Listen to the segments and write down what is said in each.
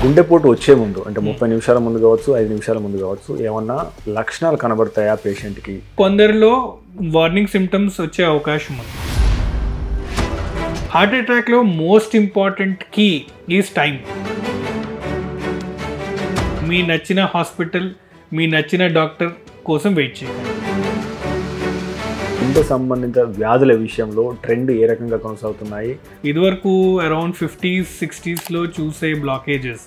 గుండెపోటు వచ్చే ముందు అంటే 30 నిమిషాల ముందు కావచ్చు, 5 నిమిషాల ముందు కావచ్చు, ఏమన్నా లక్షణాలు కనబడతాయా పేషెంట్కి? కొందరిలో వార్నింగ్ సిమ్టమ్స్ వచ్చే అవకాశం ఉంది. హార్ట్ అటాక్లో most important key is time. మీ నచ్చిన హాస్పిటల్, మీ నచ్చిన డాక్టర్ కోసం వెయిట్ చేయండి. గుండె సంబంధిత వ్యాధుల విషయంలో ట్రెండ్ ఏ రకంగా కొనసాగుతున్నాయి? ఇదివరకు అరౌండ్ 50s, 60sలో చూసే బ్లాకేజెస్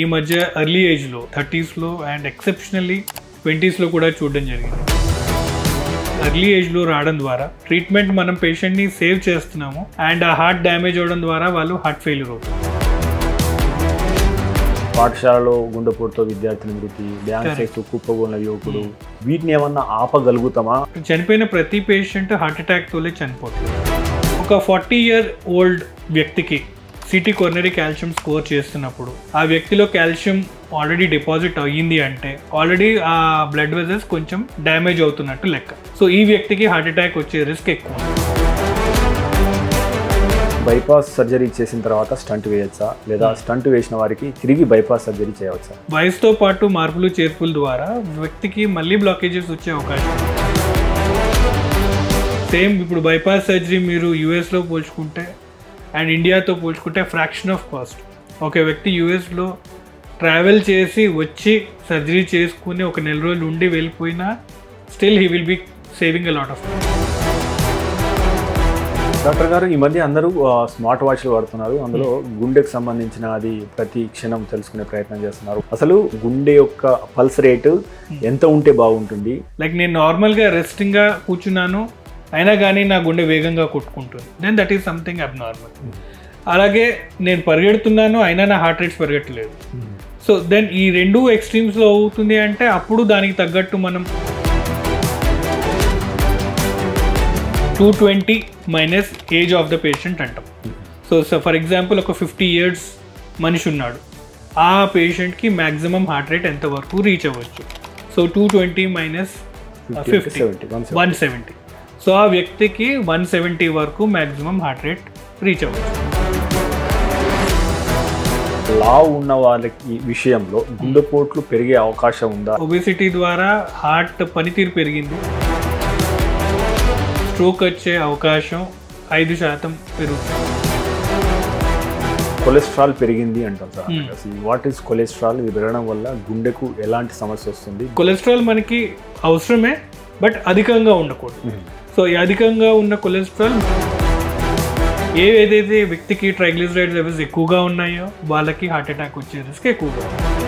ఈ మధ్య ఎర్లీ ఏజ్లో 30sలో అండ్ ఎక్సెప్షనల్లీ 20sలో కూడా చూడడం జరిగింది. ఎర్లీ ఏజ్లో రావడం ద్వారా ట్రీట్మెంట్ మనం పేషెంట్ని సేవ్ చేస్తున్నాము అండ్ ఆ హార్ట్ డ్యామేజ్ అవ్వడం ద్వారా వాళ్ళు హార్ట్ ఫెయిల్యూర్ అవుతారు. పాఠశాలలో గుండెపోటుతో విద్యార్థిని మృతి, డ్యాన్స్ చేస్తూ కుప్పగొన్న యువకుడు, వీటిని ఏమన్నా ఆపగలుగుతామా? చనిపోయిన ప్రతి పేషెంట్ హార్ట్ అటాక్తోనే చనిపోతుంది. ఒక 40 year old వ్యక్తికి సిటీ కొరనరీ కాల్షియం స్కోర్ చేస్తున్నప్పుడు ఆ వ్యక్తిలో కాల్షియం ఆల్రెడీ డిపాజిట్ అయ్యింది అంటే ఆల్రెడీ ఆ బ్లడ్ వెజల్స్ కొంచెం డ్యామేజ్ అవుతున్నట్టు లెక్క. సో ఈ వ్యక్తికి హార్ట్ అటాక్ వచ్చే రిస్క్ ఎక్కువ. బైపాస్ సర్జరీ చేసిన తర్వాత స్టంట్ వేయచ్చా, లేదా స్టంట్ వేసిన వారికి తిరిగి బైపాస్ సర్జరీ చేయవచ్చా? వయసుతో పాటు మార్పులు చేర్పుల ద్వారా వ్యక్తికి మళ్ళీ బ్లాకేజెస్ వచ్చే అవకాశం. సేమ్ ఇప్పుడు బైపాస్ సర్జరీ మీరు యూఎస్లో పోల్చుకుంటే అండ్ ఇండియాతో పోల్చుకుంటే ఫ్రాక్షన్ ఆఫ్ కాస్ట్. ఒక వ్యక్తి యూఎస్లో ట్రావెల్ చేసి వచ్చి సర్జరీ చేసుకుని ఒక నెల రోజులు ఉండి వెళ్ళిపోయినా still he will be saving a lot of. Doctor గారు, ఈ మధ్య అందరూ స్మార్ట్ వాచ్లు వాడుతున్నారు. అందులో గుండెకు సంబంధించిన అది ప్రతి క్షణం తెలుసుకునే ప్రయత్నం చేస్తున్నారు. అసలు గుండె యొక్క పల్స్ రేటు ఎంత ఉంటే బాగుంటుంది? లైక్ నేను నార్మల్గా రెస్టింగ్గా కూర్చున్నాను అయినా కానీ నా గుండె వేగంగా కొట్టుకుంటుంది, then that is something abnormal. అలాగే నేను పరిగెడుతున్నాను అయినా నా హార్ట్ రేట్స్ పెరగట్లేదు. సో దెన్ ఈ రెండు ఎక్స్ట్రీమ్స్లో అవుతుంది అంటే అప్పుడు దానికి తగ్గట్టు మనం 220 minus age of the patient అంటాం. సో ఫర్ ఎగ్జాంపుల్ ఒక 50 years మనిషి ఉన్నాడు, ఆ పేషెంట్కి మ్యాక్సిమం హార్ట్ రేట్ ఎంతవరకు రీచ్ అవ్వచ్చు? So 220 minus 50 170. సో ఆ వ్యక్తికి 170 వరకు మ్యాక్సిమం హార్ట్ రేట్ రీచ్ అవ్వచ్చు. లావు ఉన్న వాళ్ళకి విషయంలో గుండెపోట్లు పెరిగే అవకాశం ఉందా? ఒబెసిటీ ద్వారా హార్ట్ పనితీరు పెరిగింది, స్ట్రోక్ వచ్చే అవకాశం 5% పెరుగుతుంది. కొలెస్ట్రాల్ పెరిగింది అంటాం సార్. What is cholesterol? ఇది పెరగడం వల్ల గుండెకు ఎలాంటి సమస్య వస్తుంది? కొలెస్ట్రాల్ మనకి అవసరమే, బట్ అధికంగా ఉండకూడదు. సో ఈ అధికంగా ఉన్న కొలెస్ట్రాల్ ఏదైతే వ్యక్తికి ట్రైగ్లిసరైడ్ లెవెల్స్ ఎక్కువగా ఉన్నాయో వాళ్ళకి హార్ట్ అటాక్ వచ్చే రిస్క్ ఎక్కువగా ఉంది.